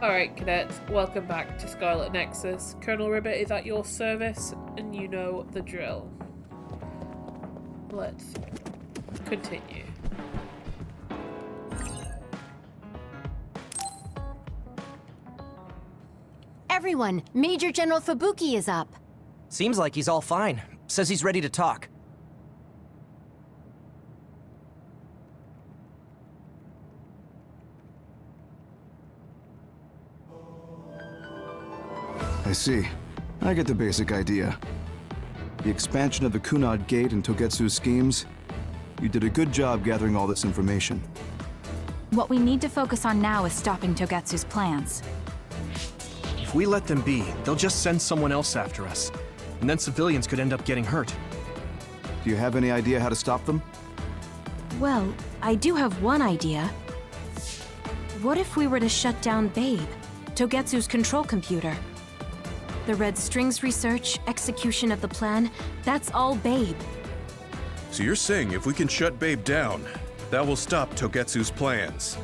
Alright, cadets, welcome back to Scarlet Nexus. Colonel Ribbit is at your service, and you know the drill. Let's continue. Everyone, Major General Fubuki is up. Seems like he's all fine. Says he's ready to talk. I see. I get the basic idea. The expansion of the Kunad Gate and Togetsu's schemes. You did a good job gathering all this information. What we need to focus on now is stopping Togetsu's plans. If we let them be, they'll just send someone else after us. And then civilians could end up getting hurt. Do you have any idea how to stop them? Well, I do have one idea. What if we were to shut down Babe, Togetsu's control computer? The Red Strings research, execution of the plan, that's all Babe. So you're saying if we can shut Babe down, that will stop Togetsu's plans?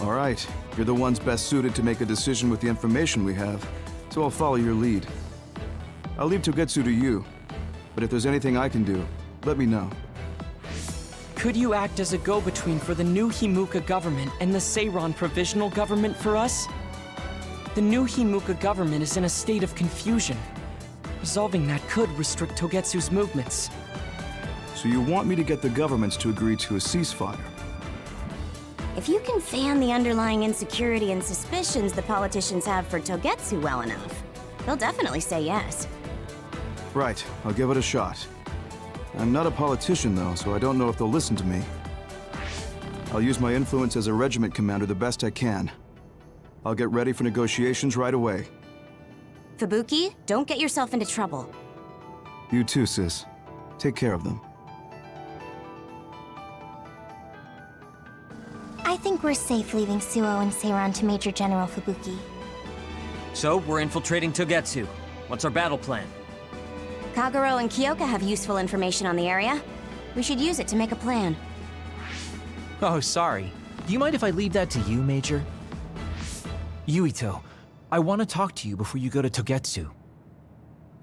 All right. You're the ones best suited to make a decision with the information we have, so I'll follow your lead. I'll leave Togetsu to you, but if there's anything I can do, let me know. Could you act as a go-between for the new Himuka government and the Seiran provisional government for us? The new Himuka government is in a state of confusion. Resolving that could restrict Togetsu's movements. So you want me to get the governments to agree to a ceasefire? If you can fan the underlying insecurity and suspicions the politicians have for Togetsu well enough, they'll definitely say yes. Right, I'll give it a shot. I'm not a politician though, so I don't know if they'll listen to me. I'll use my influence as a regiment commander the best I can. I'll get ready for negotiations right away. Fubuki, don't get yourself into trouble. You too, sis. Take care of them. I think we're safe leaving Suo and Seiran to Major General Fubuki. So, we're infiltrating Togetsu. What's our battle plan? Kagero and Kyoka have useful information on the area. We should use it to make a plan. Oh, sorry. Do you mind if I leave that to you, Major? Yuito, I want to talk to you before you go to Togetsu.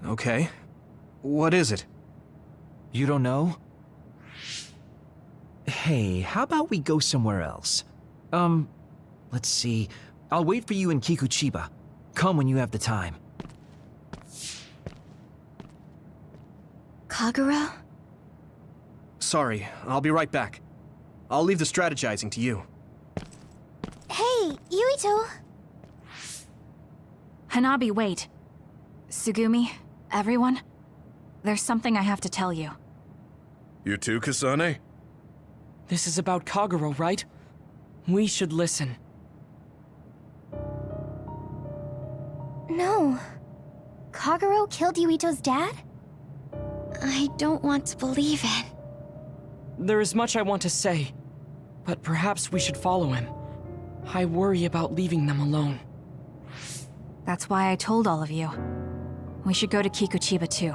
Okay. What is it? You don't know? Hey, how about we go somewhere else? Let's see. I'll wait for you in Kikuchiba. Come when you have the time. Kagero? Sorry, I'll be right back. I'll leave the strategizing to you. Hey, Yuito! Hanabi, wait. Sugumi, everyone, there's something I have to tell you. You too, Kasane? This is about Kagero, right? We should listen. No. Kagero killed Yuito's dad? I don't want to believe it. There is much I want to say, but perhaps we should follow him. I worry about leaving them alone. That's why I told all of you. We should go to Kikuchiba too.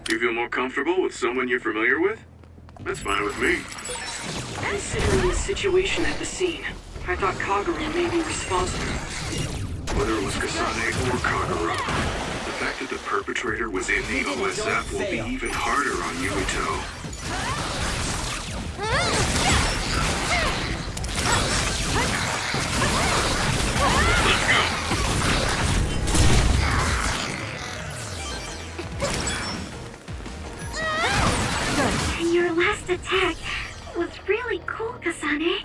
You feel more comfortable with someone you're familiar with? That's fine with me. Considering the situation at the scene, I thought Kagero may be responsible. Whether it was Kasane or Kagero, the fact that the perpetrator was in the OSF will be even harder on Yuito. Your last attack was really cool, Kasane.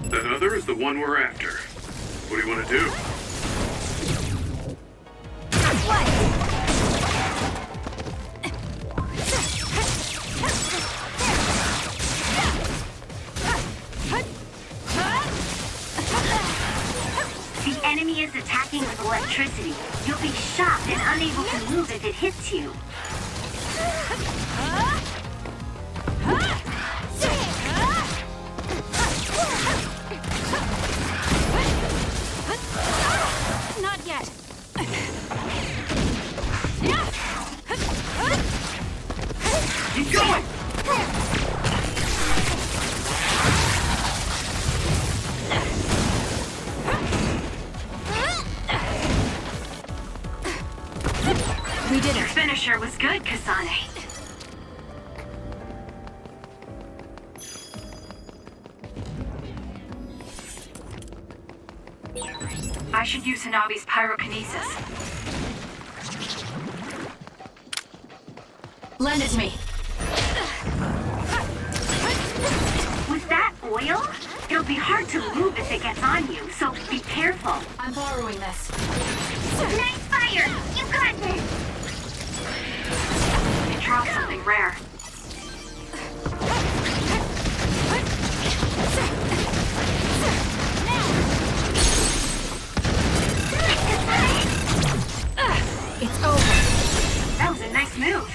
That other is the one we're after. What do you want to do? The enemy is attacking with electricity. You'll be shocked and unable to move if it hits you. was good, Kasane. I should use Hanabi's pyrokinesis. Lend it to me. Was that oil? It'll be hard to move if it gets on you, so be careful. I'm borrowing this. Nice fire! You got this! It dropped something rare. It's over. That was a nice move.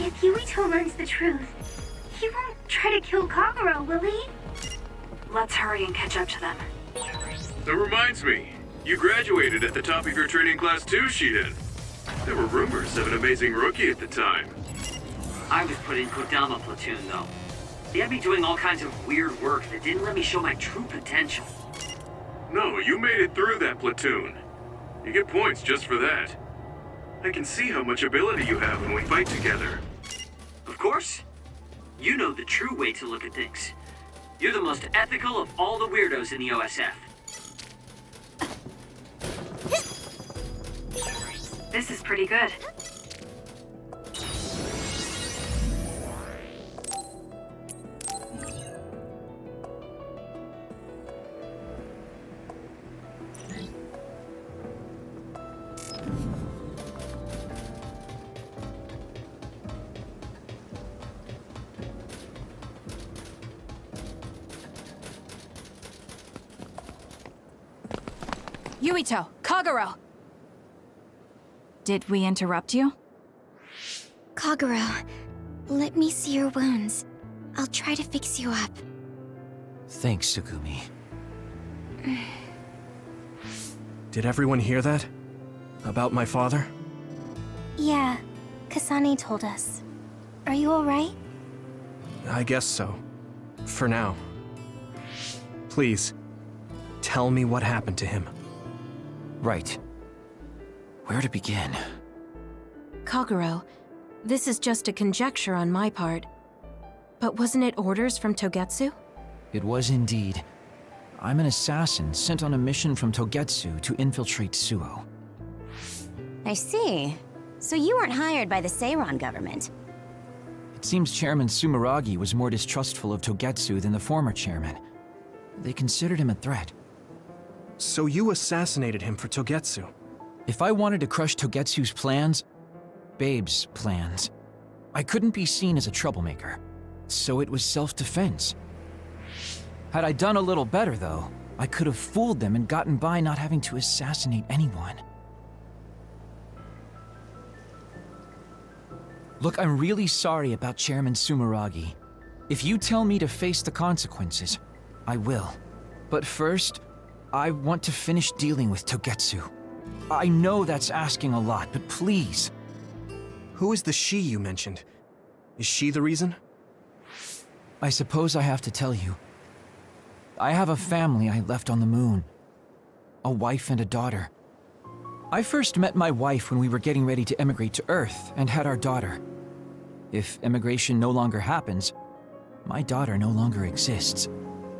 If Yuito learns the truth, he won't try to kill Kagero, will he? Let's hurry and catch up to them. That reminds me, you graduated at the top of your training class too, Shiden. There were rumors of an amazing rookie at the time. I was put in Kodama platoon, though. They had me doing all kinds of weird work that didn't let me show my true potential. No, you made it through that platoon. You get points just for that. I can see how much ability you have when we fight together. Of course. You know the true way to look at things. You're the most ethical of all the weirdos in the OSF. This is pretty good. Yuito, Kagero! Did we interrupt you? Kagero, let me see your wounds. I'll try to fix you up. Thanks, Tsugumi. Did everyone hear that? About my father? Yeah, Kasane told us. Are you alright? I guess so. For now. Please, tell me what happened to him. Right. Where to begin? Kagero, this is just a conjecture on my part. But wasn't it orders from Togetsu? It was indeed. I'm an assassin sent on a mission from Togetsu to infiltrate Suo. I see. So you weren't hired by the Seiron government. It seems Chairman Sumeragi was more distrustful of Togetsu than the former chairman. They considered him a threat. So you assassinated him for Togetsu? If I wanted to crush Togetsu's plans, Babe's plans, I couldn't be seen as a troublemaker. So it was self-defense. Had I done a little better, though, I could have fooled them and gotten by not having to assassinate anyone. Look, I'm really sorry about Chairman Sumeragi. If you tell me to face the consequences, I will. But first, I want to finish dealing with Togetsu. I know that's asking a lot, but please. Who is the she you mentioned? Is she the reason? I suppose I have to tell you. I have a family I left on the moon. A wife and a daughter. I first met my wife when we were getting ready to emigrate to Earth and had our daughter. If emigration no longer happens, my daughter no longer exists.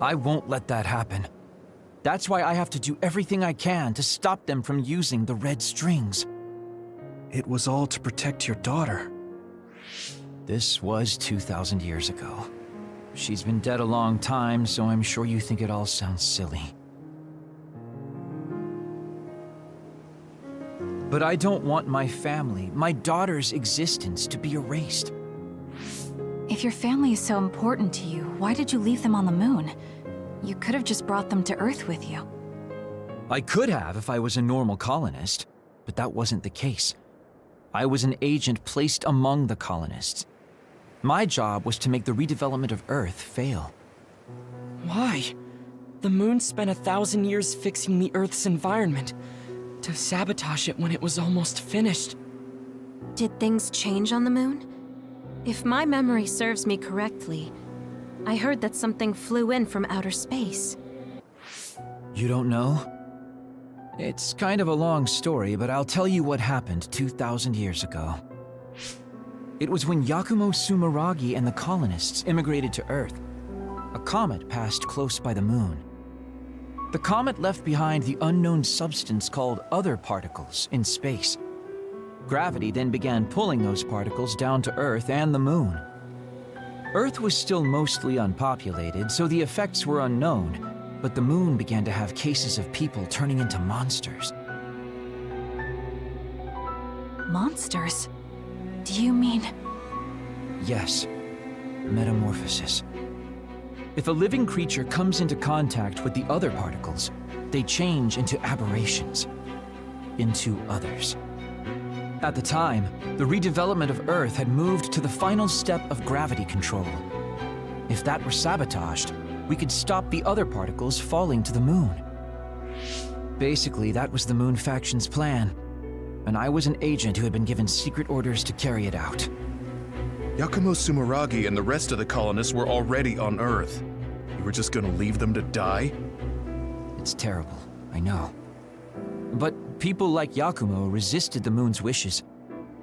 I won't let that happen. That's why I have to do everything I can to stop them from using the red strings. It was all to protect your daughter. This was 2,000 years ago. She's been dead a long time, so I'm sure you think it all sounds silly. But I don't want my family, my daughter's existence, to be erased. If your family is so important to you, why did you leave them on the moon? You could have just brought them to Earth with you. I could have if I was a normal colonist, but that wasn't the case. I was an agent placed among the colonists. My job was to make the redevelopment of Earth fail. Why? The moon spent 1,000 years fixing the Earth's environment, to sabotage it when it was almost finished. Did things change on the moon? If my memory serves me correctly, I heard that something flew in from outer space. You don't know? It's kind of a long story, but I'll tell you what happened 2,000 years ago. It was when Yakumo Sumeragi and the colonists immigrated to Earth. A comet passed close by the moon. The comet left behind the unknown substance called other particles in space. Gravity then began pulling those particles down to Earth and the moon. Earth was still mostly unpopulated, so the effects were unknown, but the moon began to have cases of people turning into monsters. Monsters? Do you mean... Yes, metamorphosis. If a living creature comes into contact with the other particles, they change into aberrations, into others. At the time, the redevelopment of Earth had moved to the final step of gravity control. If that were sabotaged, we could stop the other particles falling to the moon. Basically, that was the Moon Faction's plan, and I was an agent who had been given secret orders to carry it out. Yakumo Sumeragi and the rest of the colonists were already on Earth. You were just gonna leave them to die? It's terrible, I know. But people like Yakumo resisted the moon's wishes,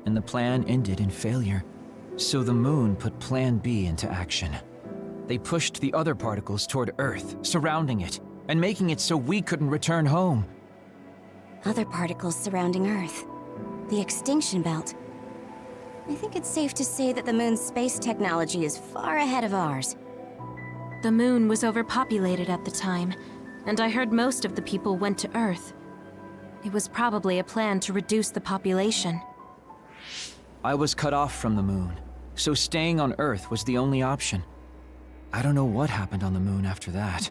and the plan ended in failure. So the moon put Plan B into action. They pushed the other particles toward Earth, surrounding it, and making it so we couldn't return home. Other particles surrounding Earth. The extinction belt. I think it's safe to say that the moon's space technology is far ahead of ours. The moon was overpopulated at the time, and I heard most of the people went to Earth. It was probably a plan to reduce the population. I was cut off from the moon, so staying on Earth was the only option. I don't know what happened on the moon after that.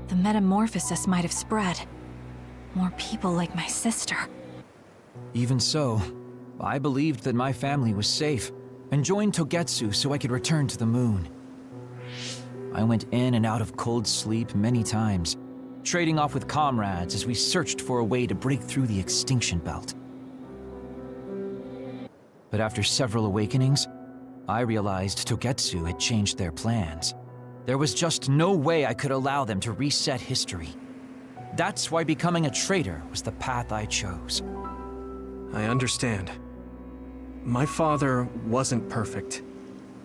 The metamorphosis might have spread. More people like my sister. Even so, I believed that my family was safe, and joined Togetsu so I could return to the moon. I went in and out of cold sleep many times, trading off with comrades as we searched for a way to break through the extinction belt. But after several awakenings, I realized Togetsu had changed their plans. There was just no way I could allow them to reset history. That's why becoming a traitor was the path I chose. I understand. My father wasn't perfect.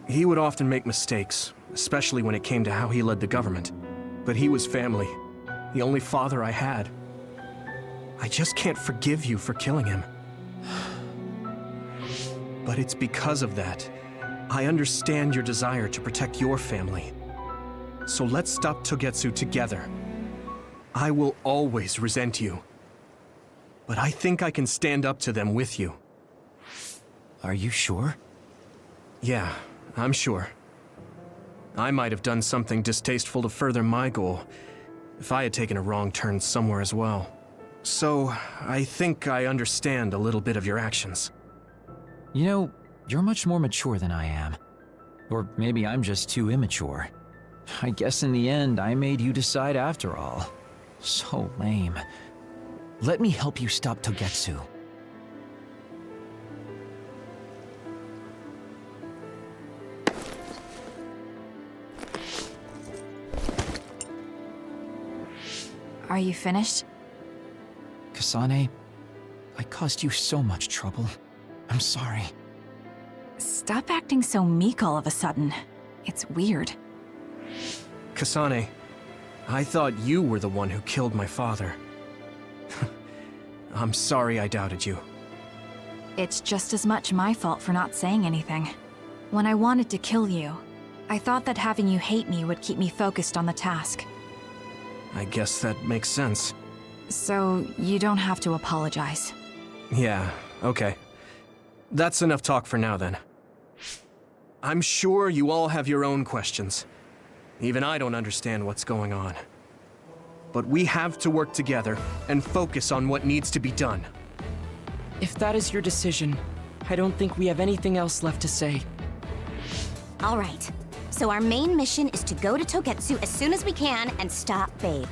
He would often make mistakes, especially when it came to how he led the government. But he was family, the only father I had. I just can't forgive you for killing him. But it's because of that. I understand your desire to protect your family. So let's stop Togetsu together. I will always resent you. But I think I can stand up to them with you. Are you sure? Yeah, I'm sure. I might have done something distasteful to further my goal, if I had taken a wrong turn somewhere as well. So, I think I understand a little bit of your actions. You know, you're much more mature than I am. Or maybe I'm just too immature. I guess in the end, I made you decide after all. So lame. Let me help you stop Togetsu. Are you finished? Kasane, I caused you so much trouble. I'm sorry. Stop acting so meek all of a sudden. It's weird. Kasane, I thought you were the one who killed my father. I'm sorry I doubted you. It's just as much my fault for not saying anything. When I wanted to kill you, I thought that having you hate me would keep me focused on the task. I guess that makes sense. So, you don't have to apologize. Yeah, okay. That's enough talk for now then. I'm sure you all have your own questions. Even I don't understand what's going on. But we have to work together and focus on what needs to be done. If that is your decision, I don't think we have anything else left to say. All right. So our main mission is to go to Togetsu as soon as we can and stop Babe.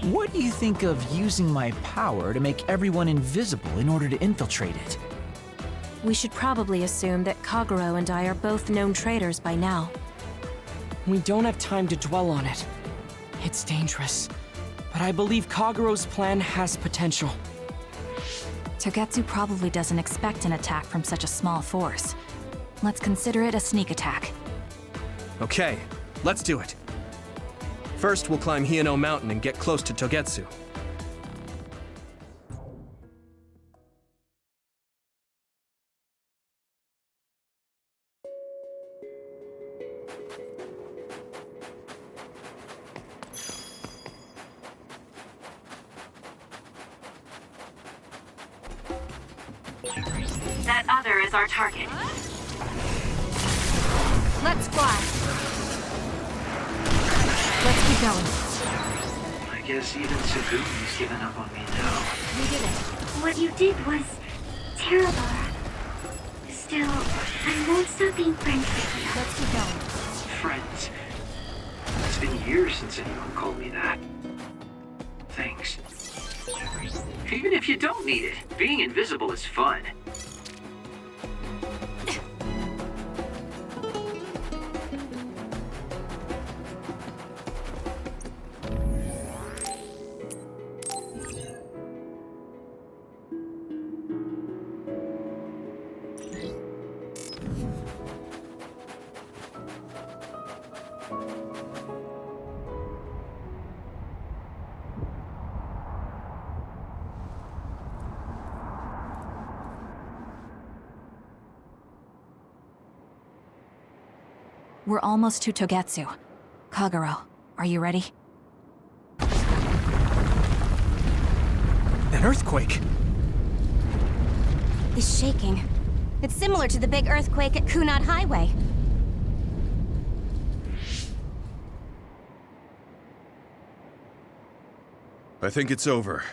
What do you think of using my power to make everyone invisible in order to infiltrate it? We should probably assume that Kagero and I are both known traitors by now. We don't have time to dwell on it. It's dangerous. But I believe Kagero's plan has potential. Togetsu probably doesn't expect an attack from such a small force. Let's consider it a sneak attack. Okay, let's do it. First, we'll climb Hino Mountain and get close to Togetsu. That other is our target. Let's fly. Let's keep going. I guess even Sabuki's given up on me now. We did it. What you did was terrible. Still, I won't stop being friends with you. Let's keep going. Friends. It's been years since anyone called me that. Thanks. Even if you don't need it, being invisible is fun. We're almost to Togetsu. Kagero, are you ready? An earthquake! It's shaking. It's similar to the big earthquake at Kunad Highway. I think it's over.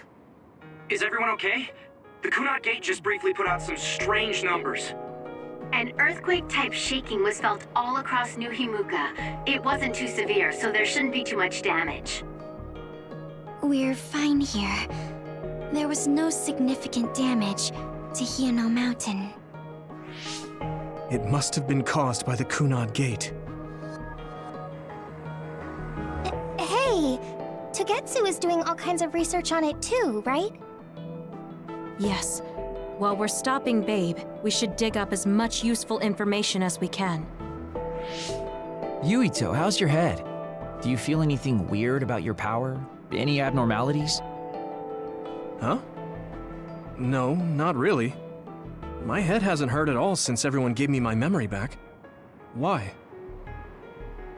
Is everyone okay? The Kunad Gate just briefly put out some strange numbers. An earthquake-type shaking was felt all across New Himuka. It wasn't too severe, so there shouldn't be too much damage. We're fine here. There was no significant damage to Hino Mountain. It must have been caused by the Kunad Gate. Hey! Togetsu is doing all kinds of research on it too, right? Yes. While we're stopping Babe, we should dig up as much useful information as we can. Yuito, how's your head? Do you feel anything weird about your power? Any abnormalities? Huh? No, not really. My head hasn't hurt at all since everyone gave me my memory back. Why?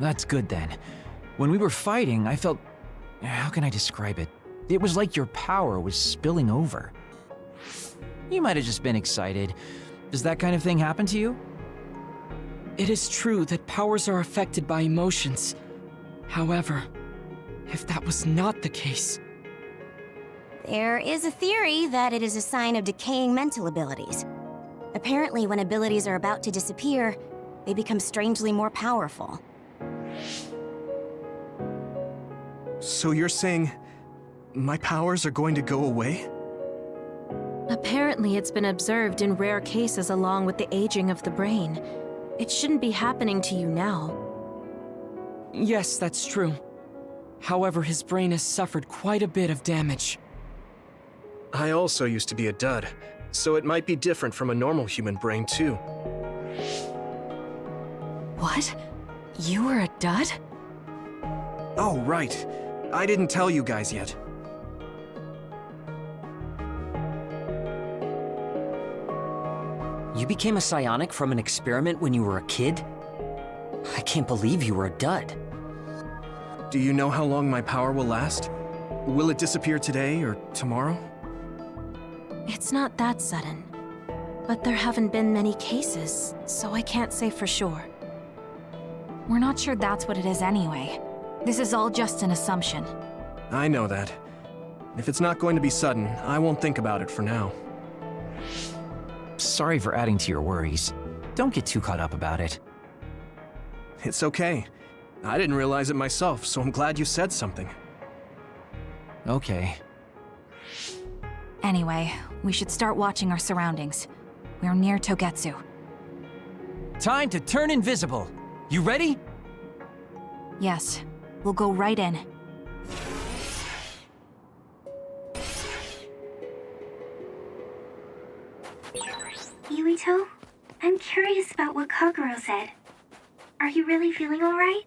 That's good then. When we were fighting, I felt... How can I describe it? It was like your power was spilling over. You might have just been excited. Does that kind of thing happen to you? It is true that powers are affected by emotions. However, if that was not the case... There is a theory that it is a sign of decaying mental abilities. Apparently, when abilities are about to disappear, they become strangely more powerful. So you're saying my powers are going to go away? Apparently, it's been observed in rare cases along with the aging of the brain. It shouldn't be happening to you now. Yes, that's true. However, his brain has suffered quite a bit of damage. I also used to be a dud, so it might be different from a normal human brain, too. What? You were a dud? Oh, right. I didn't tell you guys yet. You became a psionic from an experiment when you were a kid? I can't believe you were a dud. Do you know how long my power will last? Will it disappear today or tomorrow? It's not that sudden. But there haven't been many cases, so I can't say for sure. We're not sure that's what it is anyway. This is all just an assumption. I know that. If it's not going to be sudden, I won't think about it for now. Sorry for adding to your worries. Don't get too caught up about it. It's okay. I didn't realize it myself, so I'm glad you said something. Okay. Anyway, we should start watching our surroundings. We're near Togetsu. Time to turn invisible. You ready? Yes, we'll go right in. Yuito, I'm curious about what Kaguro said. Are you really feeling alright?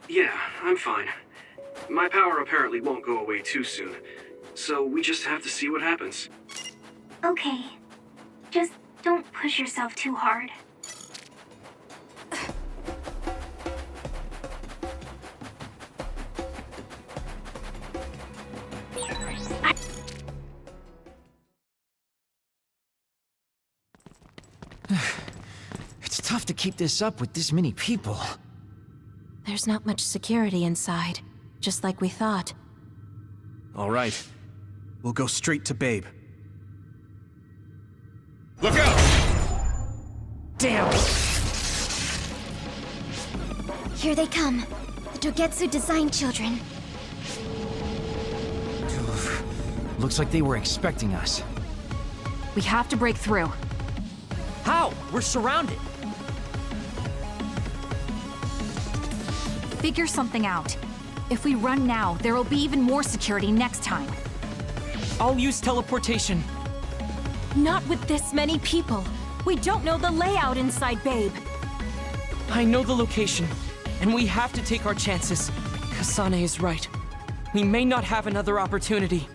Yeah, I'm fine. My power apparently won't go away too soon, so we just have to see what happens. Okay. Just don't push yourself too hard. It's tough to keep this up with this many people. There's not much security inside, just like we thought. All right. We'll go straight to Babe. Look out! Damn! Here they come. The Togetsu design children. Looks like they were expecting us. We have to break through. How? We're surrounded. Figure something out. If we run now, there will be even more security next time. I'll use teleportation. Not with this many people. We don't know the layout inside Babe. I know the location, and we have to take our chances. Kasane is right. We may not have another opportunity.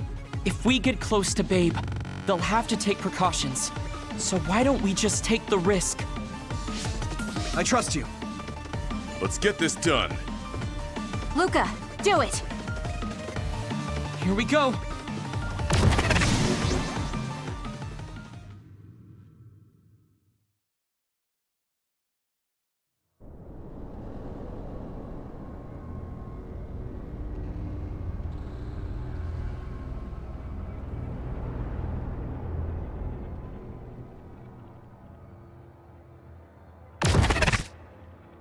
If we get close to Babe, they'll have to take precautions. So why don't we just take the risk? I trust you. Let's get this done. Luca, do it! Here we go.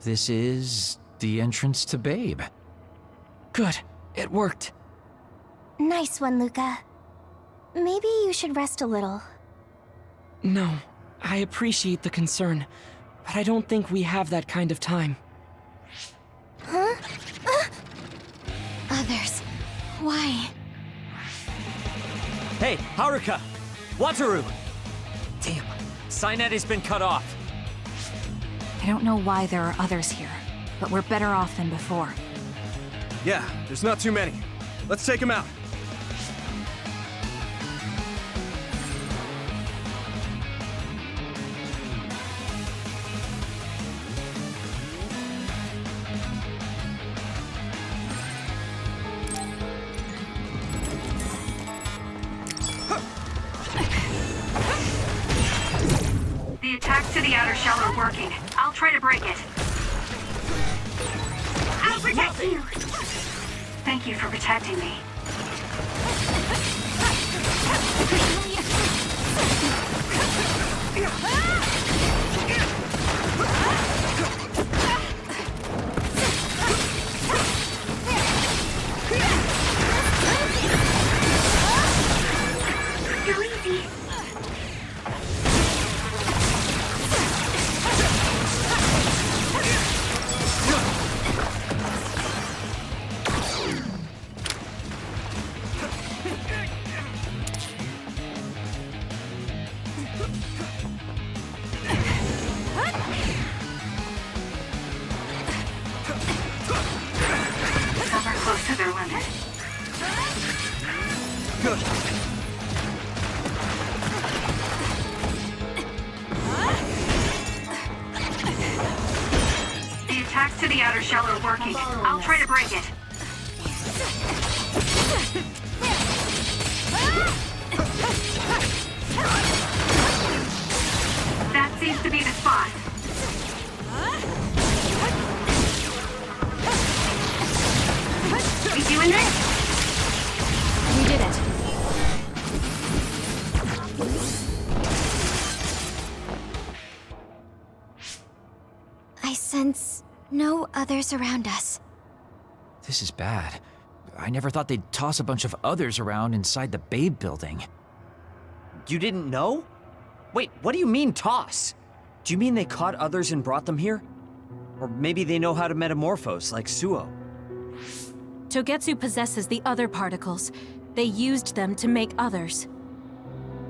This is the entrance to Babe. Good. It worked. Nice one, Luca. Maybe you should rest a little. No, I appreciate the concern, but I don't think we have that kind of time. Huh? Others. Why? Hey, Haruka! Wataru! Damn, Cynet has been cut off. I don't know why there are others here, but we're better off than before. Yeah, there's not too many. Let's take them out. The attacks to the outer shell are working. I'll try to break it. I'll protect you! Thank you for protecting me. Go easy. We're close to their limit. Good. The attacks to the outer shell are working. I'll try to break it. That seems to be the spot. We doing this? We did it. I sense no others around us. This is bad. I never thought they'd toss a bunch of others around inside the Babe building. You didn't know? Wait, what do you mean, toss? Do you mean they caught others and brought them here? Or maybe they know how to metamorphose, like Suo? Togetsu possesses the other particles. They used them to make others.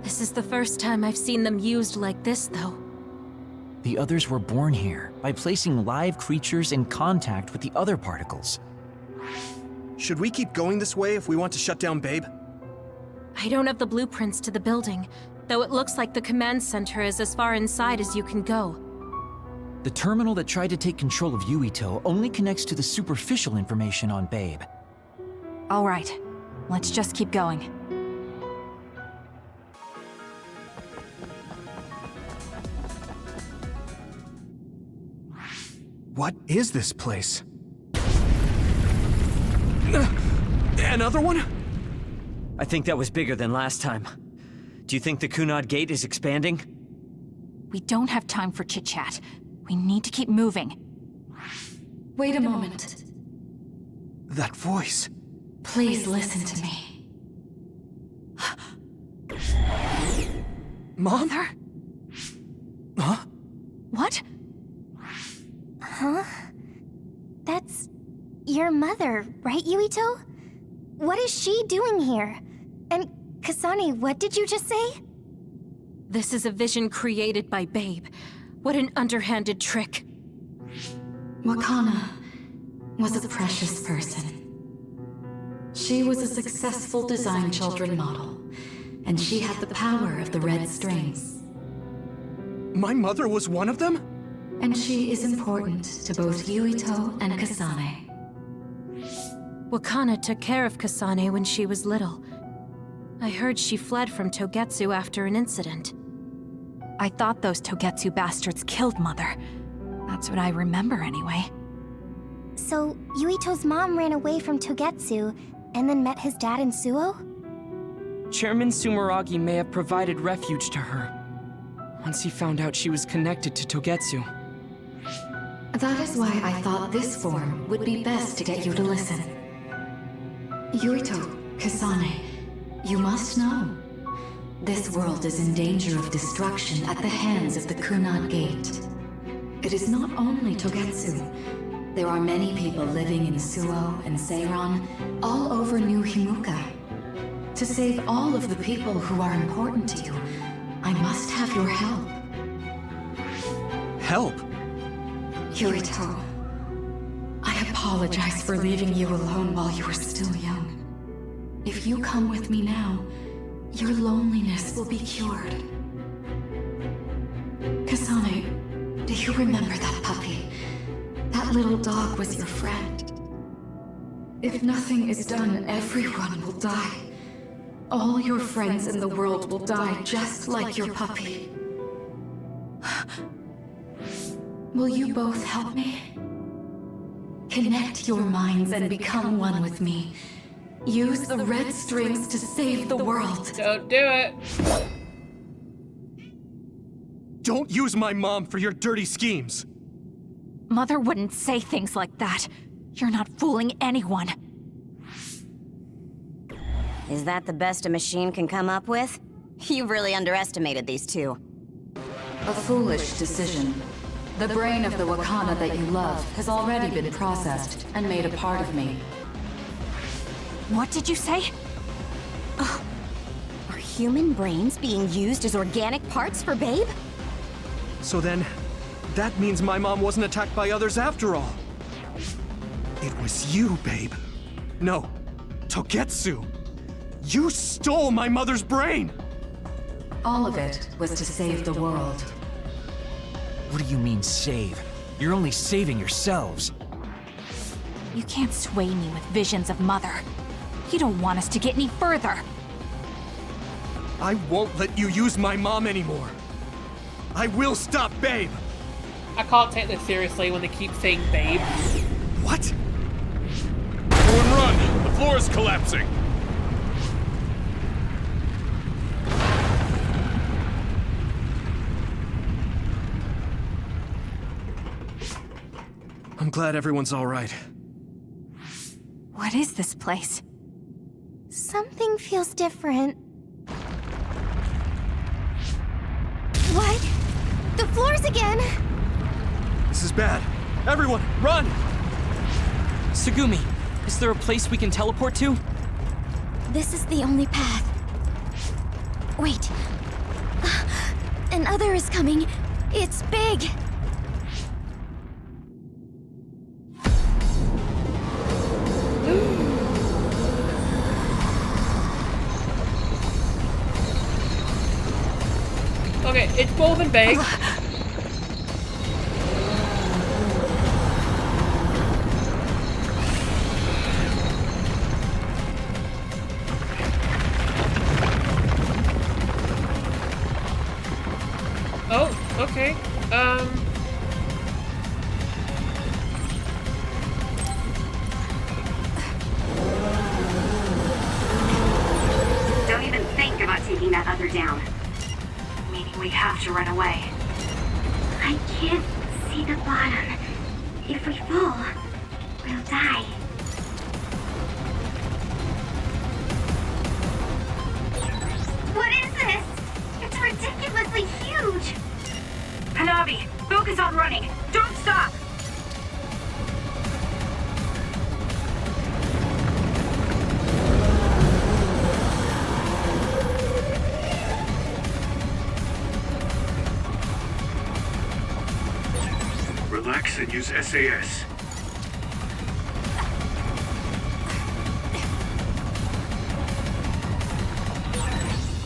This is the first time I've seen them used like this, though. The others were born here by placing live creatures in contact with the other particles. Should we keep going this way if we want to shut down Babe? I don't have the blueprints to the building, though it looks like the command center is as far inside as you can go. The terminal that tried to take control of Yuito only connects to the superficial information on Babe. All right, let's just keep going. What is this place? Another one? I think that was bigger than last time. Do you think the Kunad Gate is expanding? We don't have time for chit-chat. We need to keep moving. Wait a moment. That voice. Please listen to me. Mom? Mother? Huh? What? Huh? That's your mother, right, Yuito? What is she doing here? And Kasane, what did you just say? This is a vision created by Babe. What an underhanded trick. Wakana was a precious person. She was a successful design children model, and she had the power of the red strings. My mother was one of them? And she is important to both Yuito and Kasane. Wakana took care of Kasane when she was little. I heard she fled from Togetsu after an incident. I thought those Togetsu bastards killed Mother. That's what I remember anyway. So, Yuito's mom ran away from Togetsu, and then met his dad in Suo? Chairman Sumeragi may have provided refuge to her, once he found out she was connected to Togetsu. That is why I thought this form would be best to get you to listen. Yuito, Kasane, you must know. This world is in danger of destruction at the hands of the Kunad Gate. It is not only Togetsu. There are many people living in Suo and Seiron, all over New Himuka. To save all of the people who are important to you, I must have your help. Help? Yuito, I apologize for leaving you alone while you were still young. If you come with me now, your loneliness will be cured. Kasane, do you remember that puppy? That little dog was your friend. If nothing is done, everyone will die. All your friends in the world will die just like your puppy. Will you both help me? Connect your minds and become one with me. Use the red strings to save the world. Don't do it. Don't use my mom for your dirty schemes. Mother wouldn't say things like that. You're not fooling anyone. Is that the best a machine can come up with? You've really underestimated these two. A foolish decision. The brain of the Wakana that you love has already been processed and made a part of me. What did you say? Are human brains being used as organic parts for Babe? So then, that means my mom wasn't attacked by others after all. It was you, Babe. No, Togetsu. You stole my mother's brain! All of it was to save the world. What do you mean, save? You're only saving yourselves. You can't sway me with visions of Mother. You don't want us to get any further. I won't let you use my mom anymore. I will stop Babe! I can't take this seriously when they keep saying Babe. What? Everyone run! The floor is collapsing! I'm glad everyone's all right. What is this place? Something feels different. What? The floors again! This is bad. Everyone, run! Tsugumi, is there a place we can teleport to? This is the only path. Wait. Another is coming. It's big. Okay, it's more than big. Oh, okay. Don't even think about taking that other down. Meaning we have to run away. I can't see the bottom. If we fall, we'll die. What is this? It's ridiculously huge! Hanabi, focus on running. Don't stop! Relax and use SAS.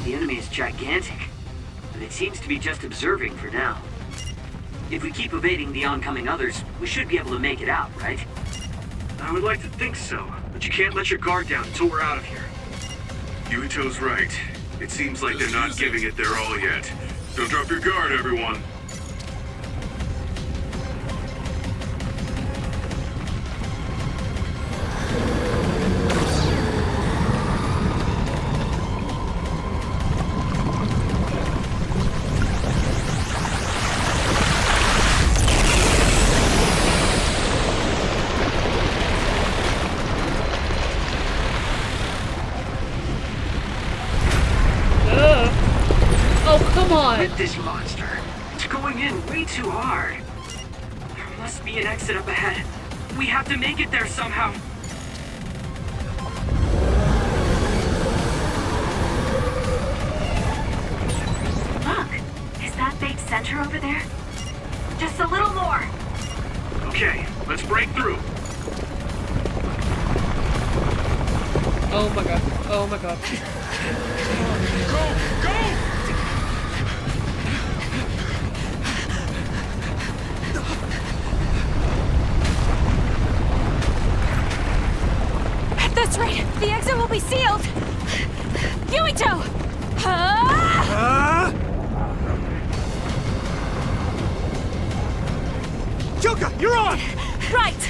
The enemy is gigantic, but it seems to be just observing for now. If we keep evading the oncoming others, we should be able to make it out, right? I would like to think so, but you can't let your guard down until we're out of here. Yuito's right. It seems like they're not giving it their all yet. Don't drop your guard, everyone. With this monster, it's going in way too hard. There must be an exit up ahead. We have to make it there somehow. Look! Is that big center over there? Just a little more! Okay, let's break through. Oh my god. Oh my god. Go! Go! That's right! The exit will be sealed! Yuito! Yuka, you're on! Right!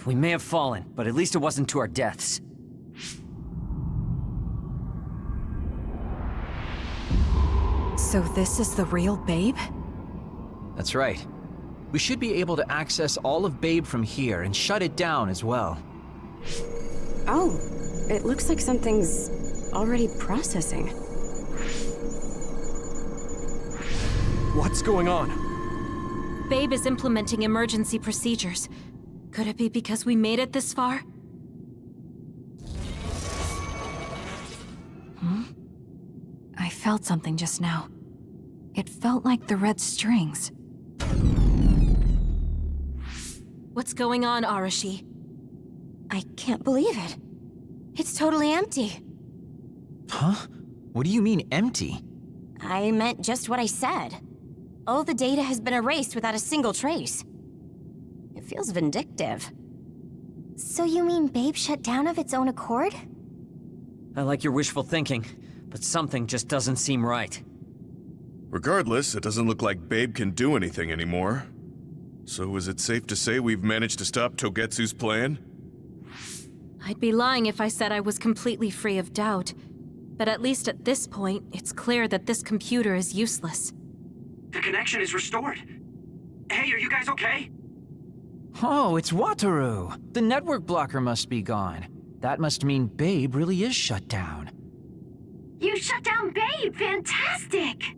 We may have fallen, but at least it wasn't to our deaths. So this is the real Babe? That's right. We should be able to access all of Babe from here and shut it down as well. Oh, it looks like something's already processing. What's going on? Babe is implementing emergency procedures. Could it be because we made it this far? I felt something just now. It felt like the red strings. What's going on, Arashi? I can't believe it. It's totally empty. Huh? What do you mean, empty? I meant just what I said. All the data has been erased without a single trace. It feels vindictive. So you mean Babe shut down of its own accord? I like your wishful thinking, but something just doesn't seem right. Regardless, it doesn't look like Babe can do anything anymore. So is it safe to say we've managed to stop Togetsu's plan? I'd be lying if I said I was completely free of doubt. But at least at this point, it's clear that this computer is useless. The connection is restored. Hey, are you guys okay? Oh, it's Wataru. The network blocker must be gone. That must mean Babe really is shut down. You shut down Babe! Fantastic!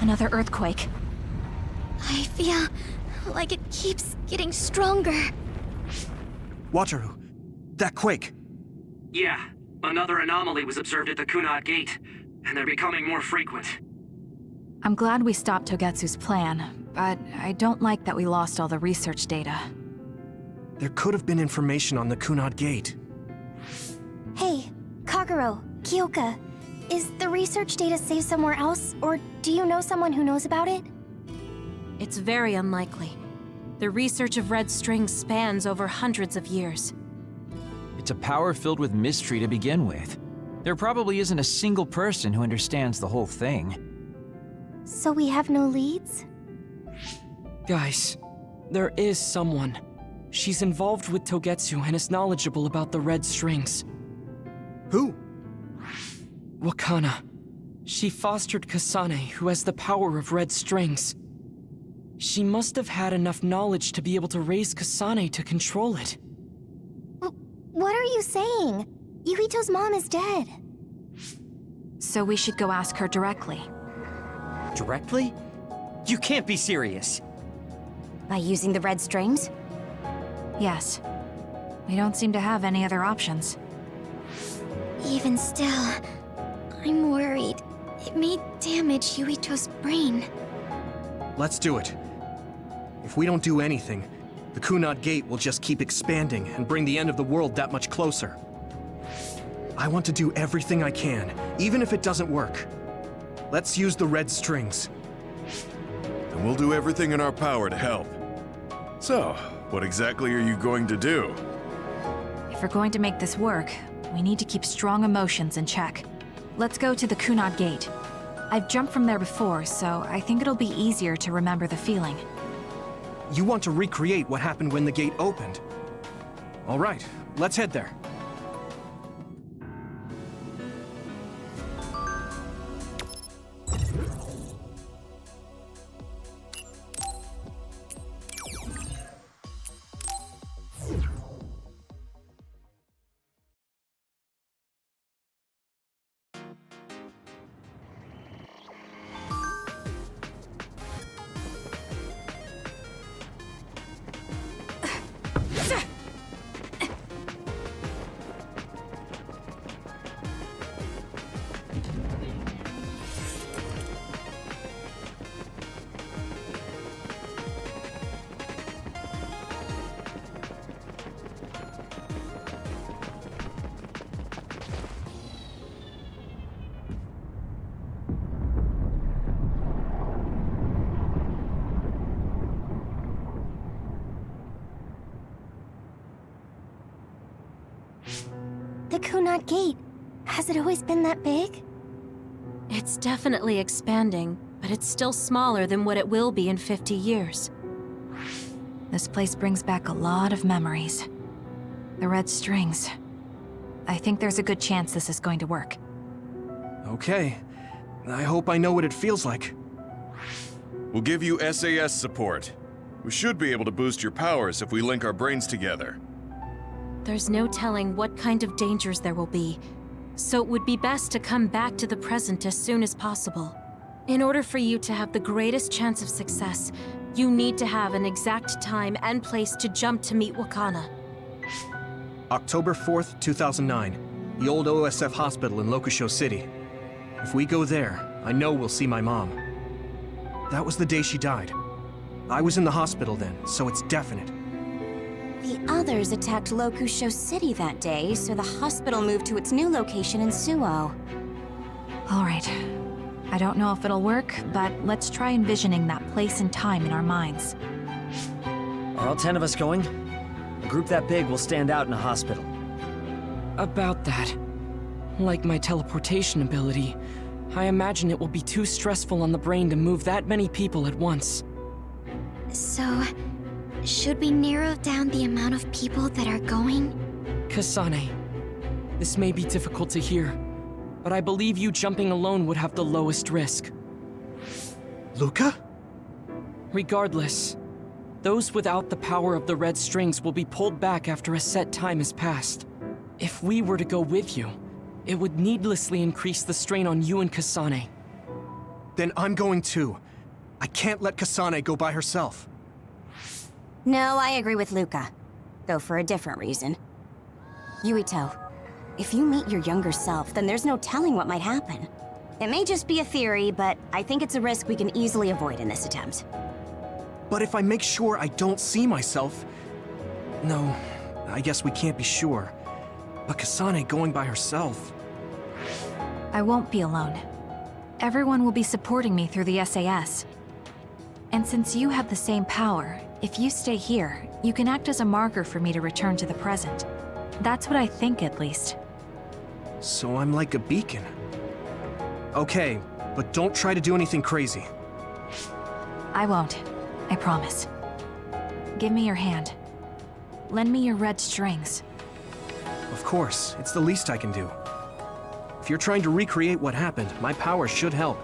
Another earthquake. I feel like it keeps getting stronger. Wataru, that quake. Yeah, another anomaly was observed at the Kunad Gate, and they're becoming more frequent. I'm glad we stopped Togetsu's plan, but I don't like that we lost all the research data. There could have been information on the Kunad Gate. Hey, Kagero, Kyoka, is the research data saved somewhere else, or do you know someone who knows about it? It's very unlikely. The research of red strings spans over hundreds of years. It's a power filled with mystery to begin with. There probably isn't a single person who understands the whole thing. So we have no leads? Guys, there is someone. She's involved with Togetsu and is knowledgeable about the red strings. Who? Wakana. She fostered Kasane, who has the power of red strings. She must have had enough knowledge to be able to raise Kasane to control it. What are you saying? Yuito's mom is dead. So we should go ask her directly. Directly? You can't be serious. By using the red strings? Yes. We don't seem to have any other options. Even still, I'm worried. It may damage Yuito's brain. Let's do it. If we don't do anything, the Kunad Gate will just keep expanding and bring the end of the world that much closer. I want to do everything I can, even if it doesn't work. Let's use the red strings. And we'll do everything in our power to help. So, what exactly are you going to do? If we're going to make this work, we need to keep strong emotions in check. Let's go to the Kunad Gate. I've jumped from there before, so I think it'll be easier to remember the feeling. You want to recreate what happened when the gate opened? All right, let's head there. The Kunad Gate. Has it always been that big? It's definitely expanding, but it's still smaller than what it will be in 50 years. This place brings back a lot of memories. The red strings. I think there's a good chance this is going to work. Okay. I hope I know what it feels like. We'll give you SAS support. We should be able to boost your powers if we link our brains together. There's no telling what kind of dangers there will be, so it would be best to come back to the present as soon as possible. In order for you to have the greatest chance of success, you need to have an exact time and place to jump to meet Wakana. October 4th, 2009. The old OSF hospital in Lokusho City. If we go there, I know we'll see my mom. That was the day she died. I was in the hospital then, so it's definite. The others attacked Lokusho City that day, so the hospital moved to its new location in Suo. All right. I don't know if it'll work, but let's try envisioning that place and time in our minds. Are all 10 of us going? A group that big will stand out in a hospital. About that. Like my teleportation ability, I imagine it will be too stressful on the brain to move that many people at once. So, should we narrow down the amount of people that are going? Kasane, this may be difficult to hear, but I believe you jumping alone would have the lowest risk. Luca? Regardless, those without the power of the red strings will be pulled back after a set time has passed. If we were to go with you, it would needlessly increase the strain on you and Kasane. Then I'm going too. I can't let Kasane go by herself. No, I agree with Luca. Though for a different reason. Yuito, if you meet your younger self, then there's no telling what might happen. It may just be a theory, but I think it's a risk we can easily avoid in this attempt. But if I make sure I don't see myself... No, I guess we can't be sure. But Kasane going by herself... I won't be alone. Everyone will be supporting me through the SAS. And since you have the same power, if you stay here, you can act as a marker for me to return to the present. That's what I think, at least. So I'm like a beacon. Okay, but don't try to do anything crazy. I won't. I promise. Give me your hand. Lend me your red strings. Of course, it's the least I can do. If you're trying to recreate what happened, my power should help.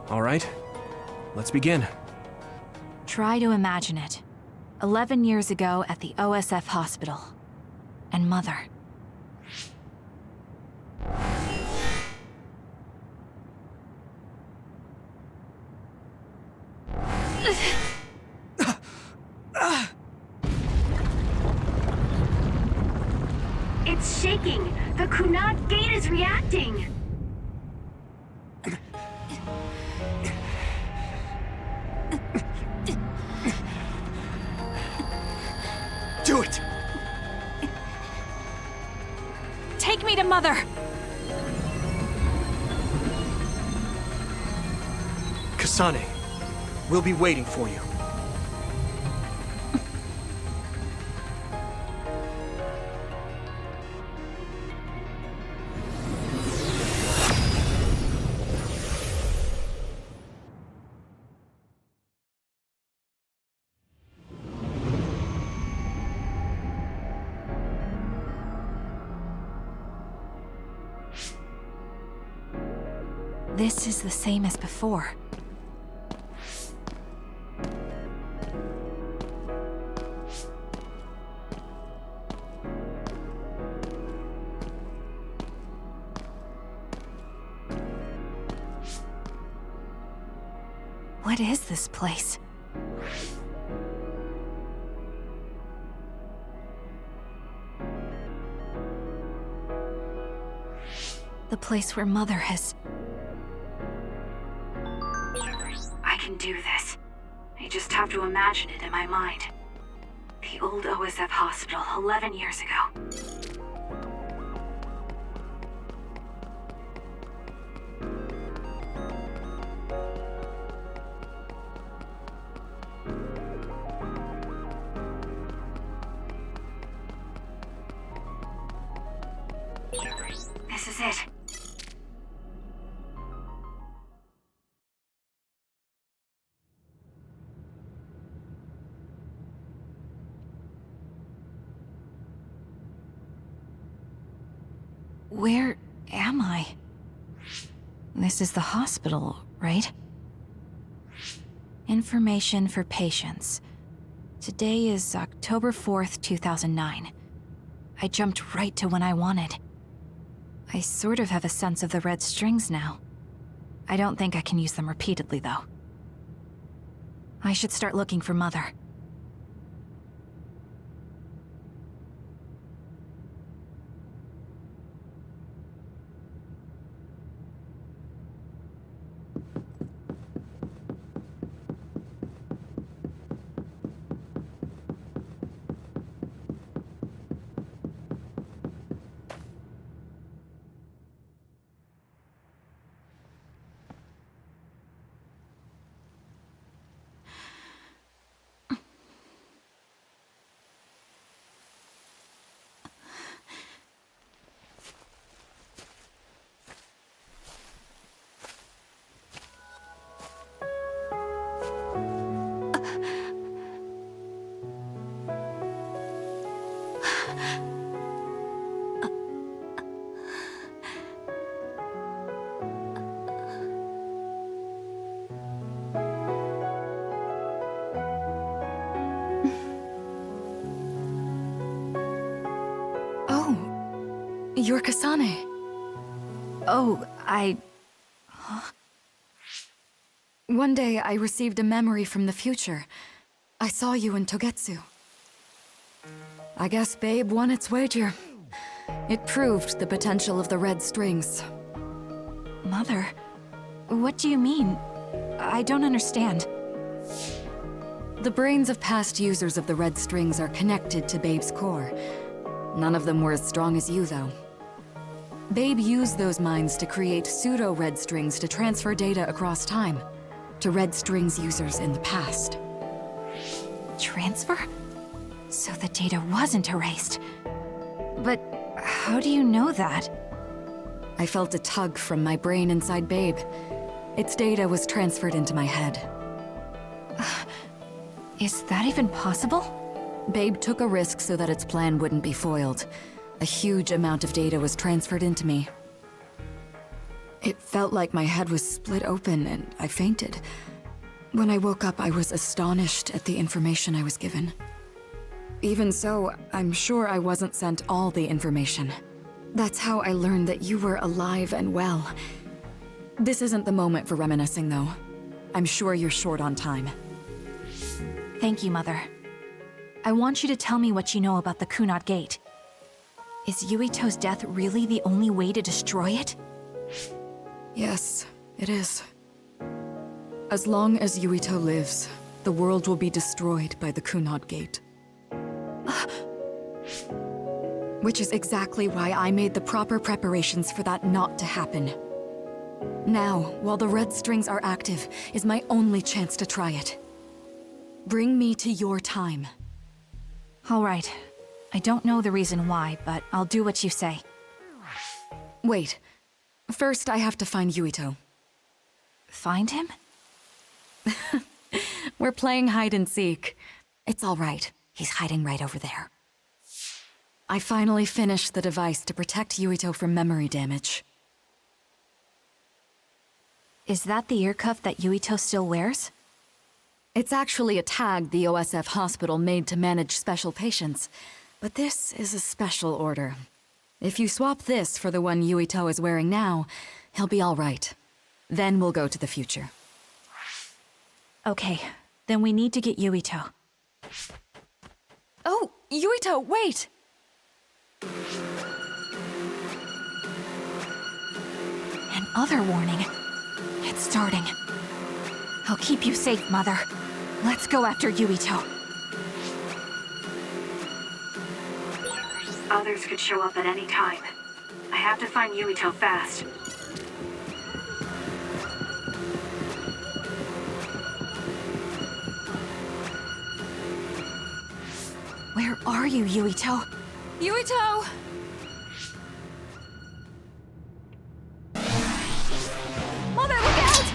All right, let's begin. Try to imagine it. 11 years ago at the OSF hospital. And Mother. It's shaking! The Kunad gate is reacting! Do it! Take me to Mother! Kasane, we'll be waiting for you. This is the same as before. What is this place? The place where Mother has... I can do this. I just have to imagine it in my mind. The old OSF hospital 11 years ago. This is it. Where am I? This is the hospital, right? Information for patients. Today is October 4th, 2009. I jumped right to when I wanted. I sort of have a sense of the red strings now. I don't think I can use them repeatedly, though. I should start looking for Mother. Oh, you're Kasane. Oh, One day I received a memory from the future. I saw you in Togetsu. I guess Babe won its wager. It proved the potential of the red strings. Mother, what do you mean? I don't understand. The brains of past users of the red strings are connected to Babe's core. None of them were as strong as you, though. Babe used those minds to create pseudo-red strings to transfer data across time to red strings users in the past. Transfer? So the data wasn't erased. But how do you know that? I felt a tug from my brain inside Babe. Its data was transferred into my head. Is that even possible? Babe took a risk so that its plan wouldn't be foiled. A huge amount of data was transferred into me. It felt like my head was split open and I fainted. When I woke up, I was astonished at the information I was given. Even so, I'm sure I wasn't sent all the information. That's how I learned that you were alive and well. This isn't the moment for reminiscing, though. I'm sure you're short on time. Thank you, Mother. I want you to tell me what you know about the Kunad Gate. Is Yuito's death really the only way to destroy it? Yes, it is. As long as Yuito lives, the world will be destroyed by the Kunad Gate. Which is exactly why I made the proper preparations for that not to happen. Now, while the red strings are active, is my only chance to try it. Bring me to your time. All right. I don't know the reason why, but I'll do what you say. Wait. First, I have to find Yuito. Find him? We're playing hide and seek. It's all right. He's hiding right over there. I finally finished the device to protect Yuito from memory damage. Is that the ear cuff that Yuito still wears? It's actually a tag the OSF hospital made to manage special patients. But this is a special order. If you swap this for the one Yuito is wearing now, he'll be all right. Then we'll go to the future. Okay, then we need to get Yuito. Oh, Yuito, wait! Another warning. It's starting. I'll keep you safe, Mother. Let's go after Yuito. Others could show up at any time. I have to find Yuito fast. Where are you, Yuito? Yuito! Mother, look out!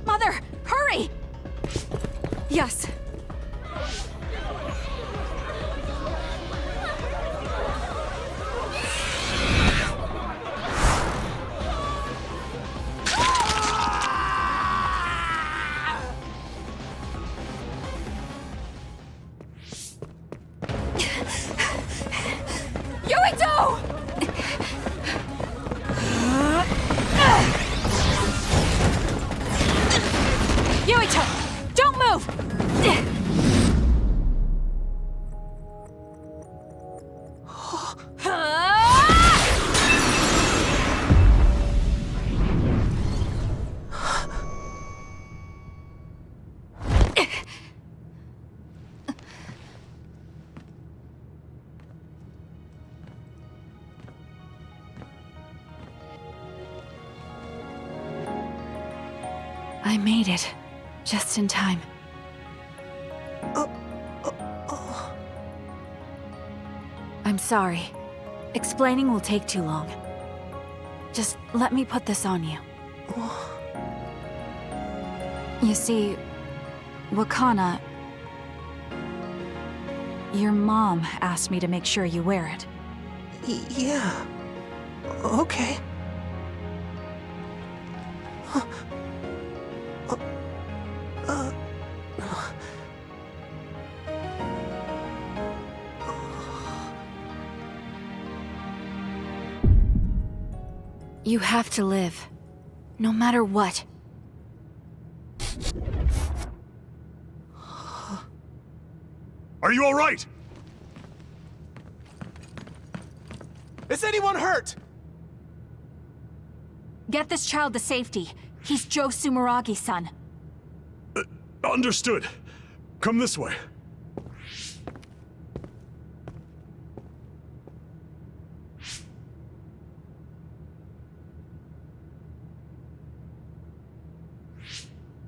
Mother, hurry! Yes. Yuito! Yuito, don't move! made it. Just in time. I'm sorry. Explaining will take too long. Just let me put this on you. You see, Wakana... Your mom asked me to make sure you wear it. Yeah. Okay. You have to live. No matter what. Are you all right? Is anyone hurt? Get this child to safety. He's Joe Sumeragi's son. Understood. Come this way.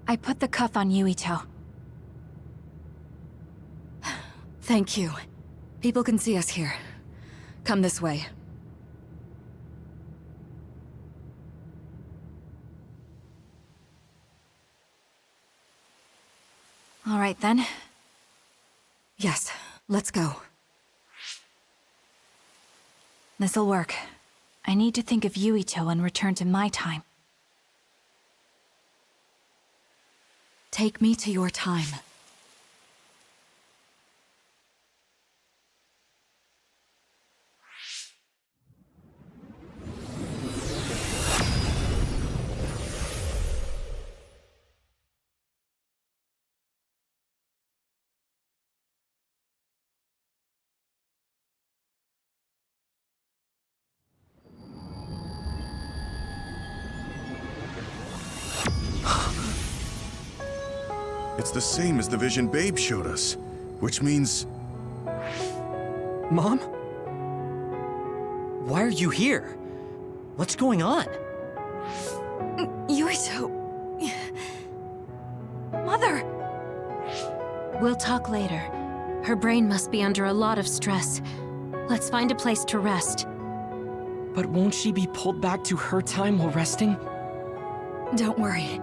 I put the cuff on Yuito. Thank you. People can see us here. Come this way. All right, then. Yes, let's go. This'll work. I need to think of Yuito and return to my time. Take me to your time. It's the same as the vision Babe showed us, which means... Mom? Why are you here? What's going on? Yuito... Mother! We'll talk later. Her brain must be under a lot of stress. Let's find a place to rest. But won't she be pulled back to her time while resting? Don't worry.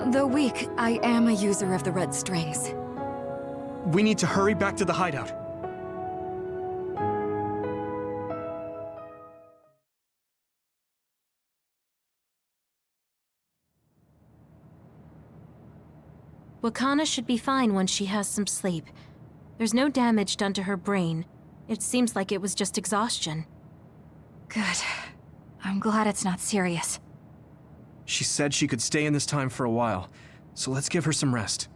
Though weak, I am a user of the red strings. We need to hurry back to the hideout. Wakana should be fine once she has some sleep. There's no damage done to her brain. It seems like it was just exhaustion. Good. I'm glad it's not serious. She said she could stay in this time for a while, so let's give her some rest.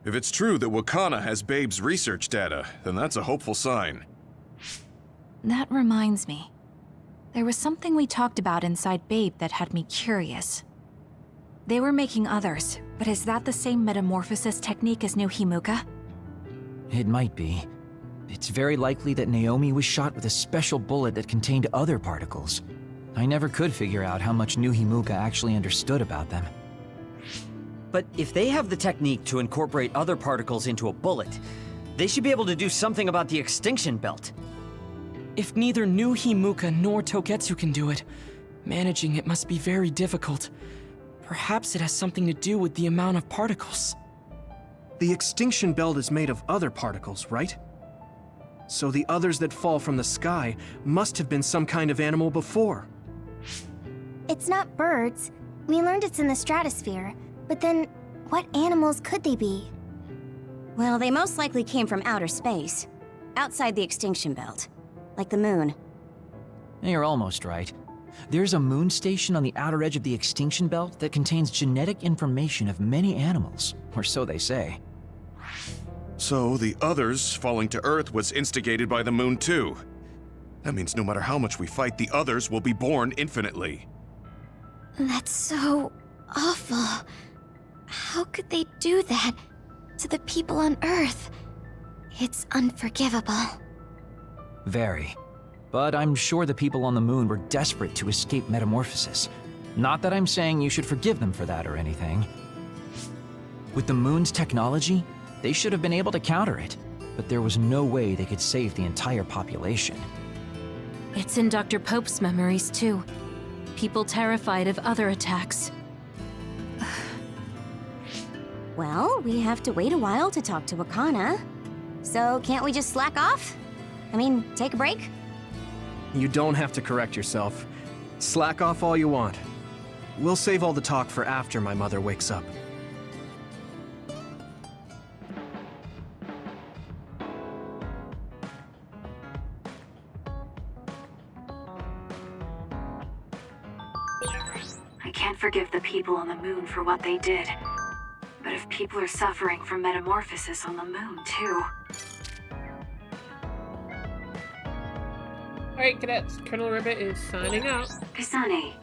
If it's true that Wakana has Babe's research data, then that's a hopeful sign. That reminds me. There was something we talked about inside Babe that had me curious. They were making others, but is that the same metamorphosis technique as New Himuka? It might be. It's very likely that Naomi was shot with a special bullet that contained other particles. I never could figure out how much New Himuka actually understood about them. But if they have the technique to incorporate other particles into a bullet, they should be able to do something about the extinction belt. If neither New Himuka nor Togetsu can do it, managing it must be very difficult. Perhaps it has something to do with the amount of particles. The extinction belt is made of other particles, right? So the others that fall from the sky must have been some kind of animal before. It's not birds. We learned it's in the stratosphere. But then, what animals could they be? Well, they most likely came from outer space. Outside the extinction belt. Like the moon. You're almost right. There's a moon station on the outer edge of the extinction belt that contains genetic information of many animals, or so they say. So the others falling to Earth was instigated by the moon too. That means no matter how much we fight, the others will be born infinitely. That's so awful. How could they do that to the people on Earth? It's unforgivable. Very. But I'm sure the people on the moon were desperate to escape metamorphosis. Not that I'm saying you should forgive them for that or anything. With the moon's technology, they should have been able to counter it, but there was no way they could save the entire population. It's in Dr. Pope's memories, too. People terrified of other attacks. Well, we have to wait a while to talk to Akana. So can't we just slack off? I mean, take a break? You don't have to correct yourself. Slack off all you want. We'll save all the talk for after my mother wakes up. I can't forgive the people on the moon for what they did. But if people are suffering from metamorphosis on the moon, too. Alright, cadets, Colonel Ribbit is signing out. Kasane,